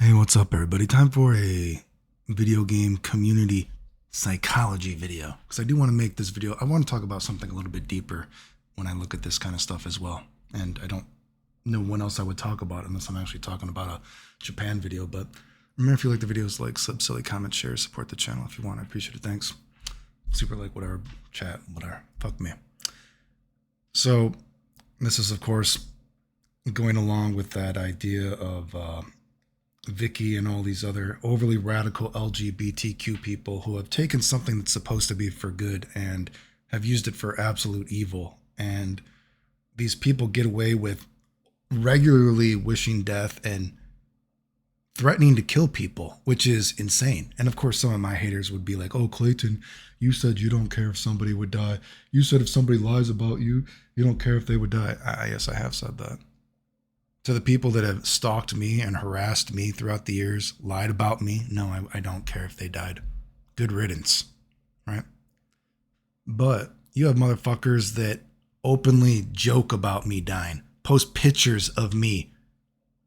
Hey, what's up, everybody? Time for a video game community psychology video. Because I do want to make this video, I want to talk about something a little bit deeper when I look at this kind of stuff as well. And I don't know when else I would talk about it unless I'm actually talking about a Japan video. But remember, if you like the videos, like, sub, silly, comment, share, support the channel if you want. I appreciate it. Thanks. Super like, whatever, chat, whatever. Fuck me. So this is, of course, going along with that idea of Vicky and all these other overly radical LGBTQ people who have taken something that's supposed to be for good and have used it for absolute evil. And these people get away with regularly wishing death and threatening to kill people, which is insane. And of course, some of my haters would be like, oh, Clayton, you said you don't care if somebody would die. You said if somebody lies about you, you don't care if they would die. Yes, I have said that. To the people that have stalked me and harassed me throughout the years, lied about me, no, I don't care if they died. Good riddance, right? But you have motherfuckers that openly joke about me dying, post pictures of me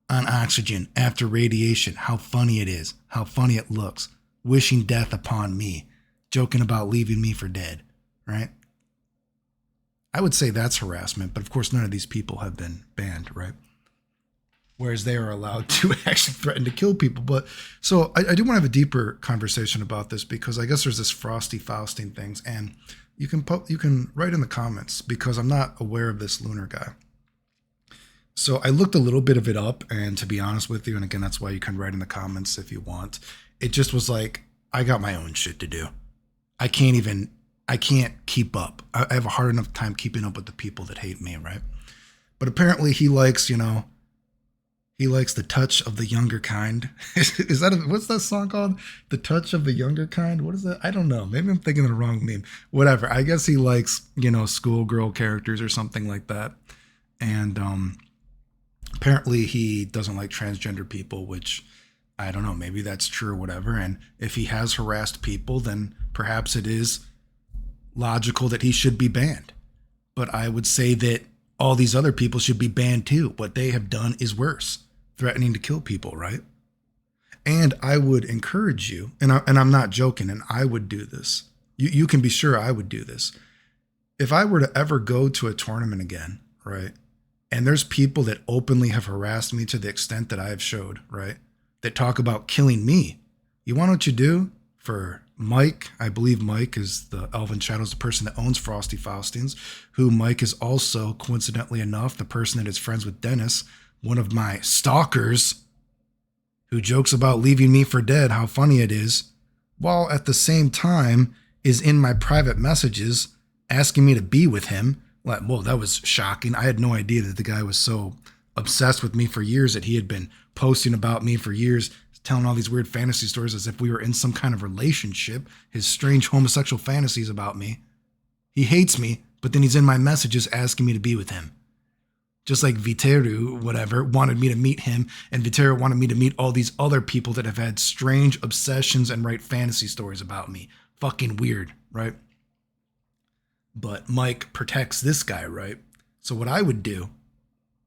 on oxygen after radiation, how funny it is, how funny it looks, wishing death upon me, joking about leaving me for dead, right? I would say that's harassment, but of course none of these people have been banned, right? Whereas they are allowed to actually threaten to kill people. But so I do want to have a deeper conversation about this because I guess there's this Frosty Faustings things, and you can write in the comments because I'm not aware of this lunar guy. So I looked a little bit of it up, and to be honest with you, and again, that's why you can write in the comments if you want. It just was like, I got my own shit to do. I can't keep up. I have a hard enough time keeping up with the people that hate me, right? But apparently he likes, he likes the touch of the younger kind. Is that what's that song called? The touch of the younger kind? What is that? I don't know. Maybe I'm thinking of the wrong meme. Whatever. I guess he likes, schoolgirl characters or something like that. And apparently he doesn't like transgender people, which I don't know. Maybe that's true or whatever. And if he has harassed people, then perhaps it is logical that he should be banned. But I would say that all these other people should be banned too. What they have done is worse. Threatening to kill people, right? And I would encourage you, and I'm not joking, and I would do this. You can be sure I would do this. If I were to ever go to a tournament again, right, and there's people that openly have harassed me to the extent that I have showed, right, that talk about killing me, you want what you do for Mike? I believe Mike is the Elven Shadows, the person that owns Frosty Faustings, who Mike is also, coincidentally enough, the person that is friends with Dennis, one of my stalkers, who jokes about leaving me for dead, how funny it is, while at the same time is in my private messages asking me to be with him. Like, whoa, that was shocking. I had no idea that the guy was so obsessed with me for years, that he had been posting about me for years, telling all these weird fantasy stories as if we were in some kind of relationship, his strange homosexual fantasies about me. He hates me, but then he's in my messages asking me to be with him. Just like Viteru, whatever, wanted me to meet him, and Viteru wanted me to meet all these other people that have had strange obsessions and write fantasy stories about me. Fucking weird, right? But Mike protects this guy, right? So what I would do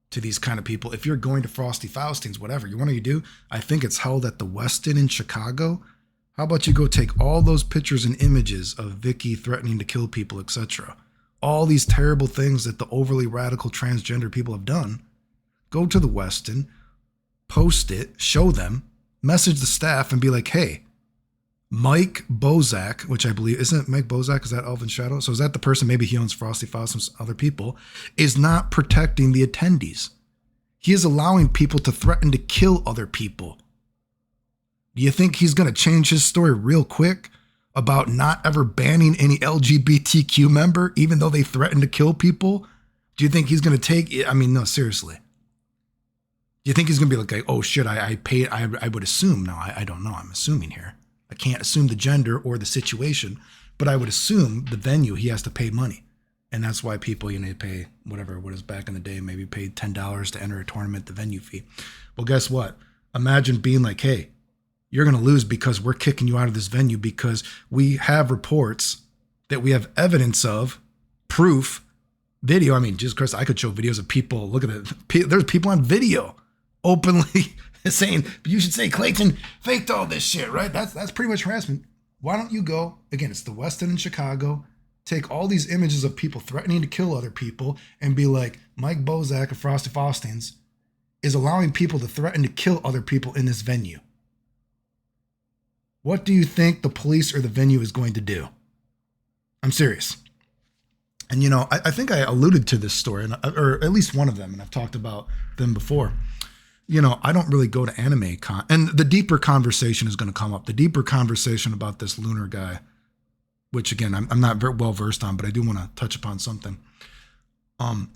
to these kind of people, if you're going to Frosty Faustings, whatever, you want to do, I think it's held at the Westin in Chicago. How about you go take all those pictures and images of Vicky threatening to kill people, etc., all these terrible things that the overly radical transgender people have done, go to the Westin, post it, show them, message the staff and be like, hey, Mike Bozak, which I believe, isn't it Mike Bozak? Is that Elven Shadow? So is that the person, maybe he owns Frosty Faustings, other people, is not protecting the attendees. He is allowing people to threaten to kill other people. Do you think he's going to change his story real quick about not ever banning any LGBTQ member, even though they threaten to kill people? Do you think he's going to take it? I mean, no, seriously. Do you think he's going to be like, oh shit, I paid, I would assume, no, I don't know, I'm assuming here. I can't assume the gender or the situation, but I would assume the venue, he has to pay money. And that's why people, pay whatever, what is back in the day, maybe paid $10 to enter a tournament, the venue fee. Well, guess what? Imagine being like, hey, you're going to lose because we're kicking you out of this venue because we have reports that we have evidence of, proof, video. I mean, Jesus Christ, I could show videos of people. Look at it. There's people on video openly saying, you should say Clayton faked all this shit, right? That's pretty much harassment. Why don't you go, again, it's the West End in Chicago, take all these images of people threatening to kill other people and be like, Mike Bozak of Frosty Faustings is allowing people to threaten to kill other people in this venue. What do you think the police or the venue is going to do? I'm serious. And, you know, I think I alluded to this story, or at least one of them, and I've talked about them before. You know, I don't really go to anime con, and the deeper conversation is going to come up. The deeper conversation about this lunar guy, which again, I'm not very well versed on, but I do want to touch upon something. Lost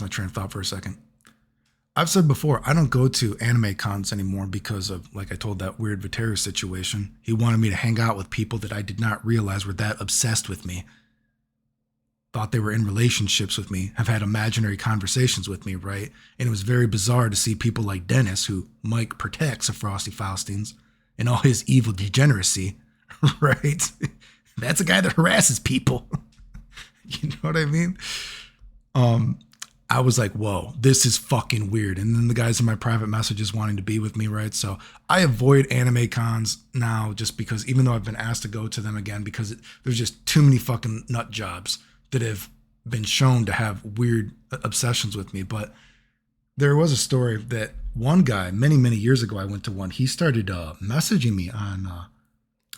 my train of thought for a second. I've said before, I don't go to anime cons anymore because of, like I told, that weird Viterra situation. He wanted me to hang out with people that I did not realize were that obsessed with me. Thought they were in relationships with me, have had imaginary conversations with me, right? And it was very bizarre to see people like Dennis, who Mike protects of Frosty Faustings and all his evil degeneracy, right? That's a guy that harasses people. You know what I mean? I was like, whoa, this is fucking weird. And then the guys in my private messages wanting to be with me, right? So I avoid anime cons now just because, even though I've been asked to go to them again, because there's just too many fucking nut jobs that have been shown to have weird obsessions with me. But there was a story that one guy, many, many years ago, I went to one. He started messaging me on,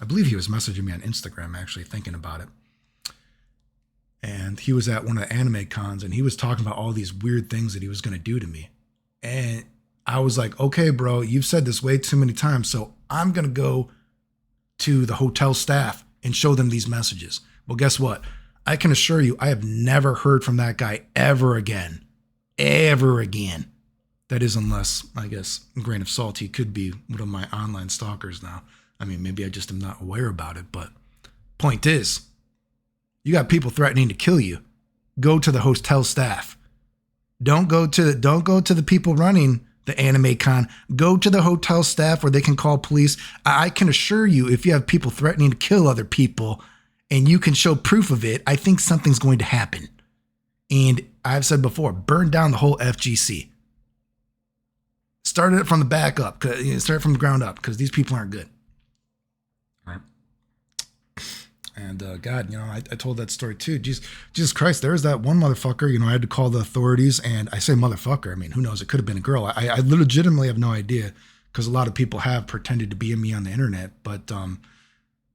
I believe he was messaging me on Instagram, actually, thinking about it. And he was at one of the anime cons and he was talking about all these weird things that he was going to do to me. And I was like, okay, bro, you've said this way too many times. So I'm going to go to the hotel staff and show them these messages. Well, guess what? I can assure you, I have never heard from that guy ever again. Ever again. That is, unless, I guess, a grain of salt, he could be one of my online stalkers now. I mean, maybe I just am not aware about it, but point is, you got people threatening to kill you. Go to the hotel staff. Don't go to the people running the anime con. Go to the hotel staff where they can call police. I can assure you, if you have people threatening to kill other people and you can show proof of it, I think something's going to happen. And I've said before, burn down the whole FGC. Start it from the back up. Start from the ground up, because these people aren't good. Right. And God, you know, I told that story too. Jesus Christ, there was that one motherfucker, you know, I had to call the authorities, and I say motherfucker, I mean, who knows? It could have been a girl. I legitimately have no idea, because a lot of people have pretended to be me on the internet. But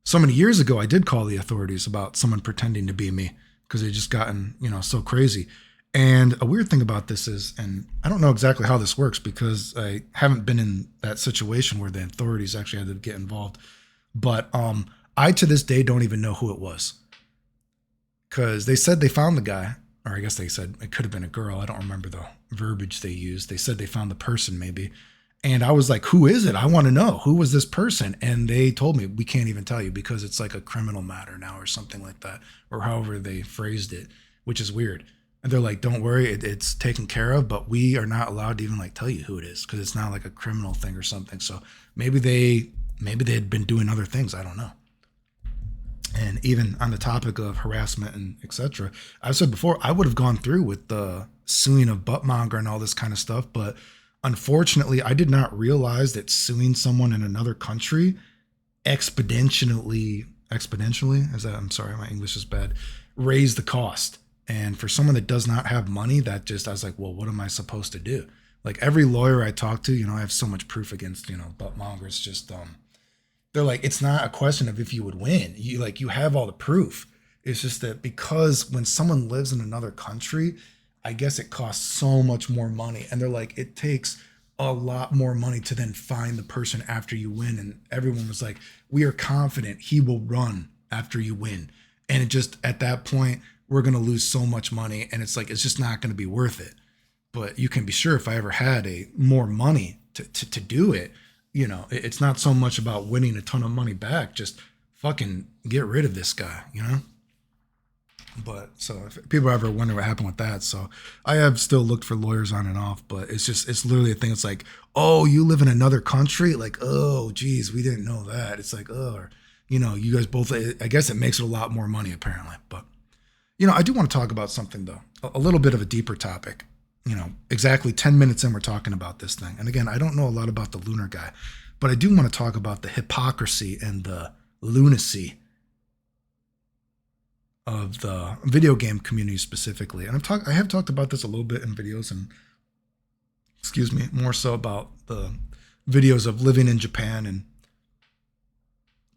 so many years ago, I did call the authorities about someone pretending to be me, because they just gotten, you know, so crazy. And a weird thing about this is, and I don't know exactly how this works because I haven't been in that situation where the authorities actually had to get involved. But I, to this day, don't even know who it was, because they said they found the guy, or I guess they said it could have been a girl. I don't remember the verbiage they used. They said they found the person maybe. And I was like, who is it? I want to know. Who was this person? And they told me, we can't even tell you because it's like a criminal matter now or something like that, or however they phrased it, which is weird. And they're like, don't worry, it's taken care of, but we are not allowed to even like tell you who it is because it's not like a criminal thing or something. So maybe they had been doing other things. I don't know. And even on the topic of harassment and etc., I've said before, I would have gone through with the suing of Buttmonger and all this kind of stuff. But unfortunately, I did not realize that suing someone in another country exponentially, I'm sorry, my English is bad, raise the cost. And for someone that does not have money, I was like, well, what am I supposed to do? Like every lawyer I talk to, you know, I have so much proof against, you know, Buttmonger. It's just, they're like, it's not a question of if you would win. You have all the proof. It's just that because when someone lives in another country, I guess it costs so much more money. And they're like, it takes a lot more money to then find the person after you win. And everyone was like, we are confident he will run after you win. And it just, at that point, we're going to lose so much money. And it's like, it's just not going to be worth it. But you can be sure if I ever had more money to do it, you know, it's not so much about winning a ton of money back, just fucking get rid of this guy, you know? But so if people ever wonder what happened with that, so I have still looked for lawyers on and off, but it's literally a thing. It's like, oh, you live in another country? Like, oh, geez, we didn't know that. It's like, oh, or, you know, you guys both, I guess it makes it a lot more money apparently. But, you know, I do want to talk about something though, a little bit of a deeper topic. exactly 10 minutes in, we're talking about this thing. And again, I don't know a lot about the lunar guy, but I do want to talk about the hypocrisy and the lunacy of the video game community specifically. And I have talked about this a little bit in videos, and excuse me, more so about the videos of living in Japan. And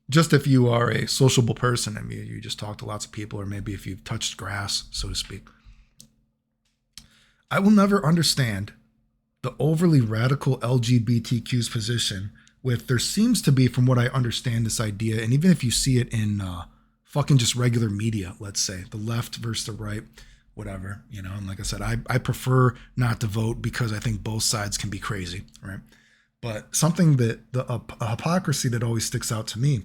just if you are a sociable person and you just talk to lots of people, or maybe if you've touched grass, so to speak, I will never understand the overly radical LGBTQ's position with, there seems to be, from what I understand, this idea, and even if you see it in fucking just regular media, let's say, the left versus the right, whatever, and like I said, I prefer not to vote because I think both sides can be crazy, right? But something that a hypocrisy that always sticks out to me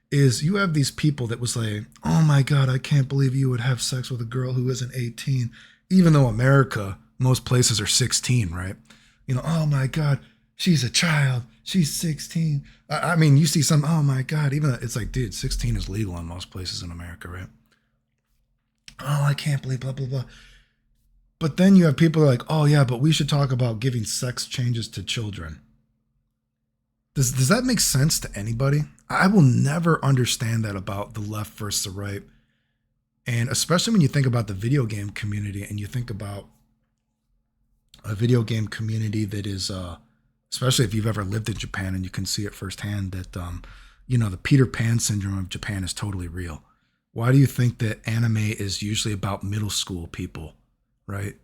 is you have these people that was like, oh my God, I can't believe you would have sex with a girl who isn't 18, even though America, most places are 16, right? Oh my God, she's a child. She's 16. I mean, you see some, oh my God, even it's like, dude, 16 is legal in most places in America, right? Oh, I can't believe blah, blah, blah. But then you have people like, oh yeah, but we should talk about giving sex changes to children. Does that make sense to anybody? I will never understand that about the left versus the right. And especially when you think about the video game community, and you think about a video game community that is, especially if you've ever lived in Japan and you can see it firsthand, that, the Peter Pan syndrome of Japan is totally real. Why do you think that anime is usually about middle school people, right?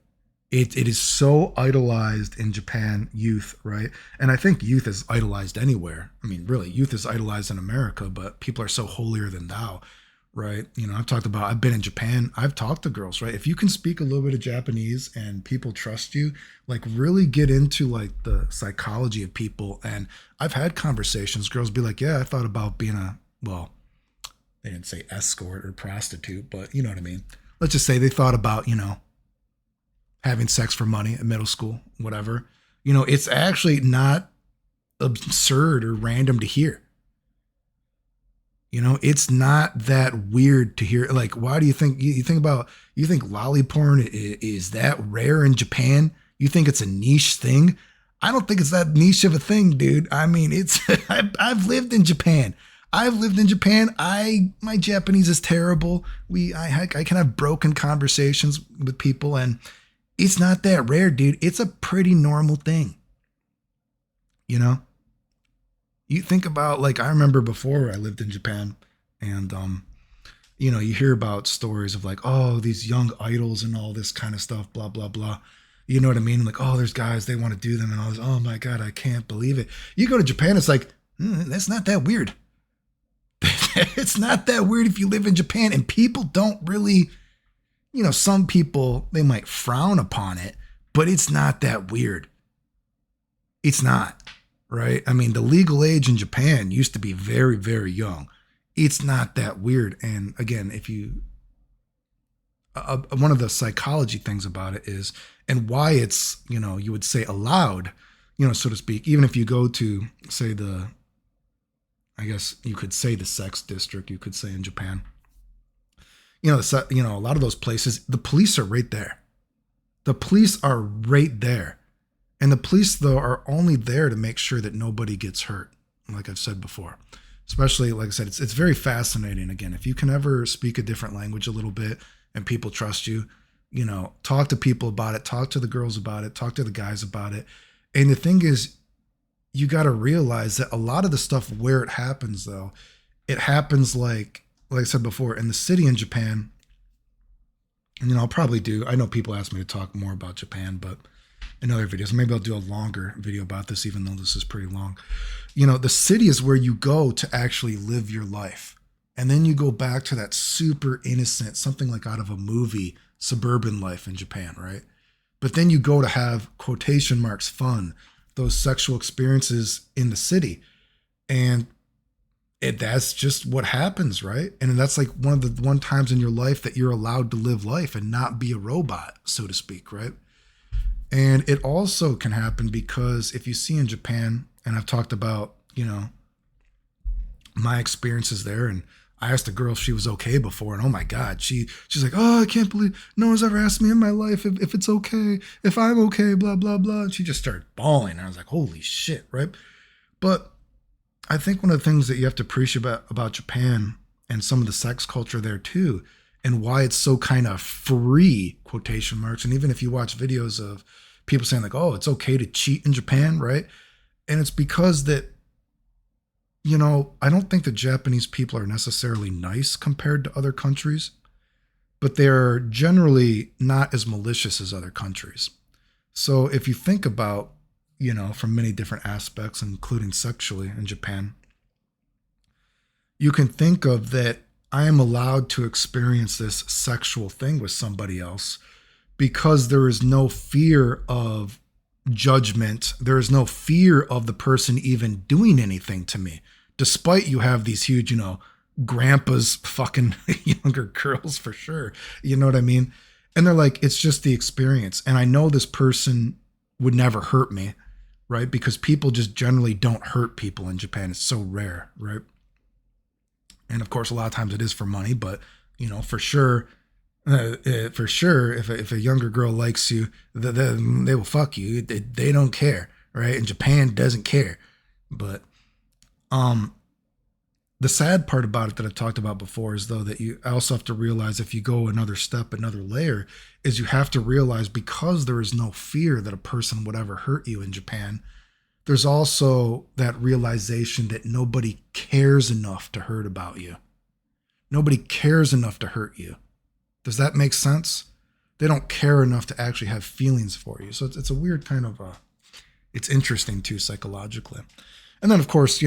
It is so idolized in Japan, youth, right? And I think youth is idolized anywhere. I mean, really, youth is idolized in America, but people are so holier than thou, right? I've been in Japan. I've talked to girls, right? If you can speak a little bit of Japanese and people trust you, like really get into like the psychology of people. And I've had conversations, girls be like, yeah, I thought about being they didn't say escort or prostitute, but you know what I mean? Let's just say they thought about, having sex for money in middle school, whatever. It's actually not absurd or random to hear. It's not that weird to hear. Like, why do you think, you think lolly porn is that rare in Japan? You think it's a niche thing? I don't think it's that niche of a thing, dude. I mean, I've lived in Japan. My Japanese is terrible. I can have broken conversations with people, and it's not that rare, dude. It's a pretty normal thing. You think about, like, I remember before I lived in Japan, and you hear about stories of like, oh, these young idols and all this kind of stuff, blah, blah, blah. You know what I mean? Like, oh, there's guys, they want to do them and all this. Oh my God, I can't believe it. You go to Japan, it's like, that's not that weird. It's not that weird if you live in Japan, and people don't really, some people, they might frown upon it, but it's not that weird. It's not, right? I mean, the legal age in Japan used to be very, very young. It's not that weird. And again, one of the psychology things about it is, and why it's, you would say allowed, so to speak, even if you go to, say, I guess you could say the sex district, you could say in Japan, a lot of those places, the police are right there. The police are right there. And the police, though, are only there to make sure that nobody gets hurt, like I've said before. Especially, like I said, it's very fascinating. Again, if you can ever speak a different language a little bit and people trust you, talk to people about it, talk to the girls about it, talk to the guys about it. And the thing is, you got to realize that a lot of the stuff where it happens, though, it happens like I said before, in the city in Japan. And, I'll probably I know people ask me to talk more about Japan, but in other videos, maybe I'll do a longer video about this, even though this is pretty long. The city is where you go to actually live your life. And then you go back to that super innocent, something like out of a movie, suburban life in Japan, right? But then you go to have, quotation marks, fun, those sexual experiences in the city. And that's just what happens, right? And that's like one of the times in your life that you're allowed to live life and not be a robot, so to speak, right? And it also can happen because if you see in Japan, and I've talked about, my experiences there, and I asked a girl if she was okay before, and oh my God, she's like, oh, I can't believe no one's ever asked me in my life if it's okay, if I'm okay, blah, blah, blah. And she just started bawling. And I was like, holy shit, right? But I think one of the things that you have to appreciate about Japan and some of the sex culture there too, and why it's so kind of free, quotation marks, and even if you watch videos of people saying like, oh, it's okay to cheat in Japan, right? And it's because that, I don't think the Japanese people are necessarily nice compared to other countries, but they're generally not as malicious as other countries. So if you think about, from many different aspects, including sexually in Japan, you can think of that I am allowed to experience this sexual thing with somebody else because there is no fear of judgment. There is no fear of the person even doing anything to me, despite you have these huge, grandpas fucking younger girls for sure. You know what I mean? And they're like, it's just the experience. And I know this person would never hurt me, right? Because people just generally don't hurt people in Japan. It's so rare, right? And of course, a lot of times it is for money, but for sure, if a younger girl likes you, they will fuck you. They don't care, right? And Japan doesn't care. But the sad part about it that I talked about before is though that you also have to realize, if you go another step, another layer, is you have to realize, because there is no fear that a person would ever hurt you in Japan, there's also that realization that nobody cares enough to hurt about you. Nobody cares enough to hurt you. Does that make sense? They don't care enough to actually have feelings for you. So it's a weird kind of, it's interesting too, psychologically. And then of course,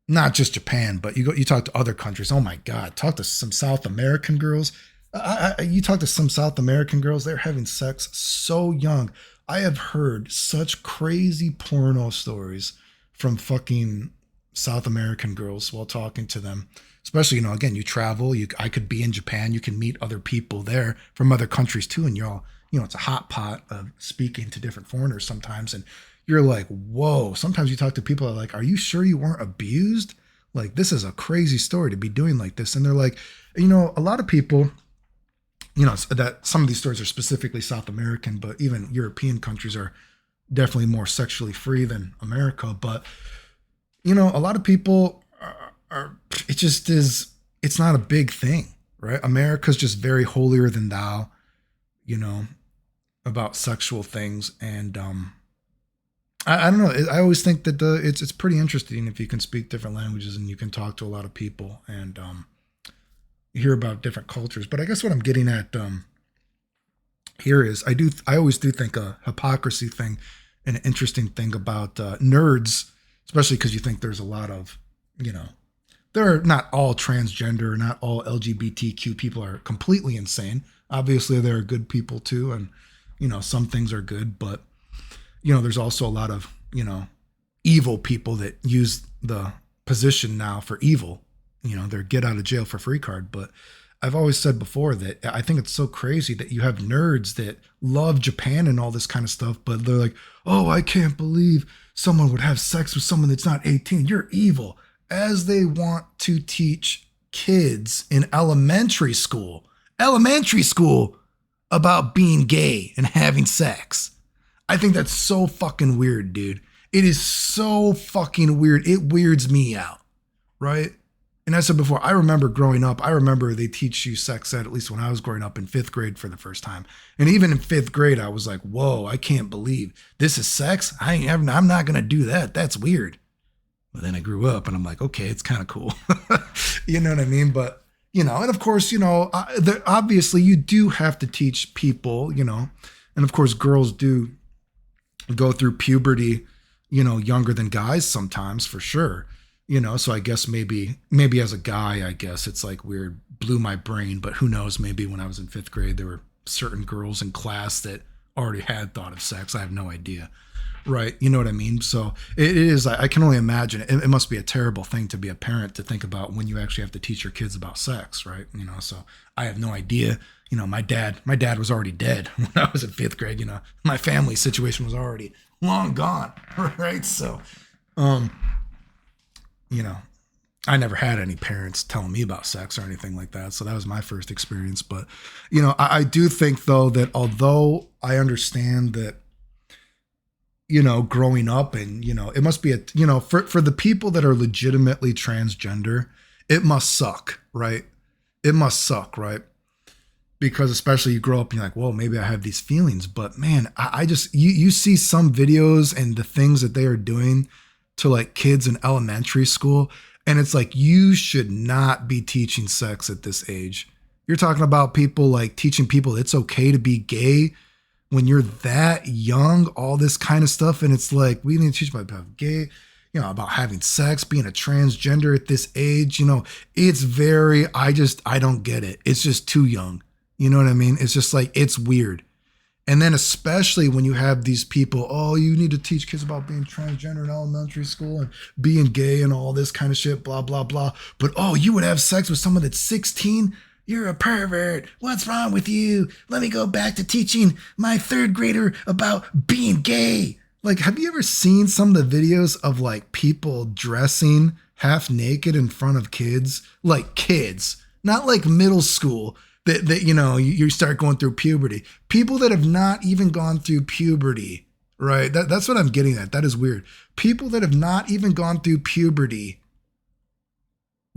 not just Japan, but you talk to other countries. Oh my God, talk to some South American girls. You talk to some South American girls, they're having sex so young. I have heard such crazy porno stories from fucking South American girls while talking to them. Especially, again, you travel, I could be in Japan, you can meet other people there from other countries too. And you're all, it's a hot pot of speaking to different foreigners sometimes. And you're like, whoa, sometimes you talk to people that are like, are you sure you weren't abused? Like, this is a crazy story to be doing like this. And they're like, a lot of people, that some of these stories are specifically South American, but even European countries are definitely more sexually free than America. But, a lot of people it just is, it's not a big thing, right? America's just very holier than thou, about sexual things. And I don't know. I always think that it's pretty interesting if you can speak different languages and you can talk to a lot of people and hear about different cultures. But I guess what I'm getting at here is I always do think a hypocrisy thing, and an interesting thing about nerds, especially because you think there's a lot of, they're not all transgender, not all LGBTQ people are completely insane. Obviously, there are good people too, and some things are good, but there's also a lot of evil people that use the position now for evil. Their get out of jail for free card. But I've always said before that I think it's so crazy that you have nerds that love Japan and all this kind of stuff, but they're like, oh, I can't believe someone would have sex with someone that's not 18. You're evil. As they want to teach kids in elementary school about being gay and having sex. I think that's so fucking weird, dude. It is so fucking weird. It weirds me out, right? And I said before, I remember growing up, they teach you sex ed, at least when I was growing up, in 5th grade for the first time. And even in 5th grade, I was like, whoa, I can't believe this is sex. I'm not going to do that. That's weird. But then I grew up and I'm like, okay, it's kind of cool. You know what I mean? But, and of course, obviously you do have to teach people, and of course girls do go through puberty, younger than guys sometimes, for sure. So I guess maybe as a guy, I guess it's like weird, blew my brain, but who knows, maybe when I was in 5th grade, there were certain girls in class that already had thought of sex. I have no idea. Right. You know what I mean? So it is, I can only imagine it must be a terrible thing to be a parent to think about when you actually have to teach your kids about sex. Right. So I have no idea. My dad was already dead when I was in 5th grade. My family situation was already long gone. Right. So, I never had any parents telling me about sex or anything like that. So that was my first experience. But, you know, I do think, though, that although I understand that, you know, growing up and, you know, it must be you know, for the people that are legitimately transgender, it must suck, right? It must suck, right? Because especially you grow up and you're like, well, maybe I have these feelings. But man, I just, you see some videos and the things that they are doing to like kids in elementary school. And it's like, you should not be teaching sex at this age. You're talking about people like teaching people it's okay to be gay when you're that young, all this kind of stuff. And it's like, we need to teach about gay, you know, about having sex, being a transgender at this age. You know, it's very, I don't get it. It's just too young. You know what I mean? It's just like, it's weird. And then especially when you have these people, oh, you need to teach kids about being transgender in elementary school and being gay and all this kind of shit, blah, blah, blah. But, oh, you would have sex with someone that's 16? You're a pervert. What's wrong with you? Let me go back to teaching my third grader about being gay. Like, have you ever seen some of the videos of like people dressing half naked in front of kids? Like kids, not like middle school. That you know, you start going through puberty. People that have not even gone through puberty, right? That's what I'm getting at. That is weird. People that have not even gone through puberty,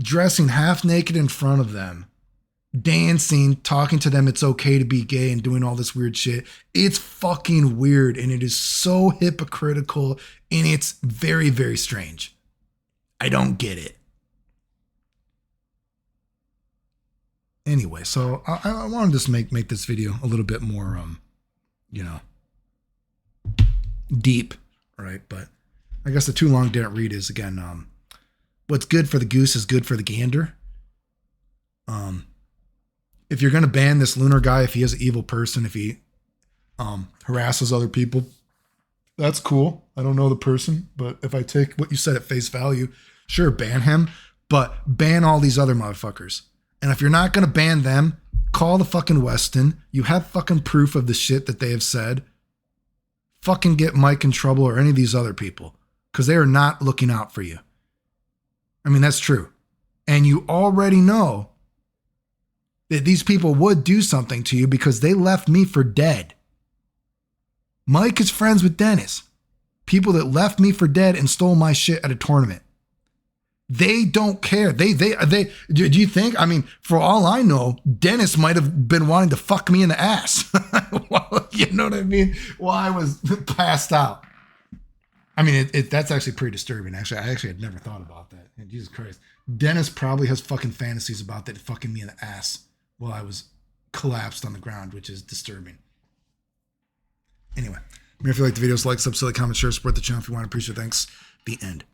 dressing half naked in front of them, dancing, talking to them it's okay to be gay and doing all this weird shit. It's fucking weird, and it is so hypocritical, and it's very, very strange. I don't get it. Anyway, so I wanted to just make this video a little bit more, you know, deep, right? But I guess the too long didn't read is, again, what's good for the goose is good for the gander. If you're going to ban this Lunar guy, if he is an evil person, if he harasses other people, that's cool. I don't know the person, but if I take what you said at face value, sure, ban him, but ban all these other motherfuckers. And if you're not going to ban them, call the fucking Weston. You have fucking proof of the shit that they have said. Fucking get Mike in trouble or any of these other people, because they are not looking out for you. I mean, that's true. And you already know that these people would do something to you because they left me for dead. Mike is friends with Dennis. People that left me for dead and stole my shit at a tournament. They don't care. They do you think? I mean, for all I know, Dennis might have been wanting to fuck me in the ass. Well, you know what I mean? While I was passed out. I mean, that's actually pretty disturbing. Actually, I had never thought about that. And Jesus Christ. Dennis probably has fucking fantasies about that fucking me in the ass while I was collapsed on the ground, which is disturbing. Anyway, if you like the videos, like, subscribe, comment, share, support the channel if you want. Appreciate it. Thanks. The end.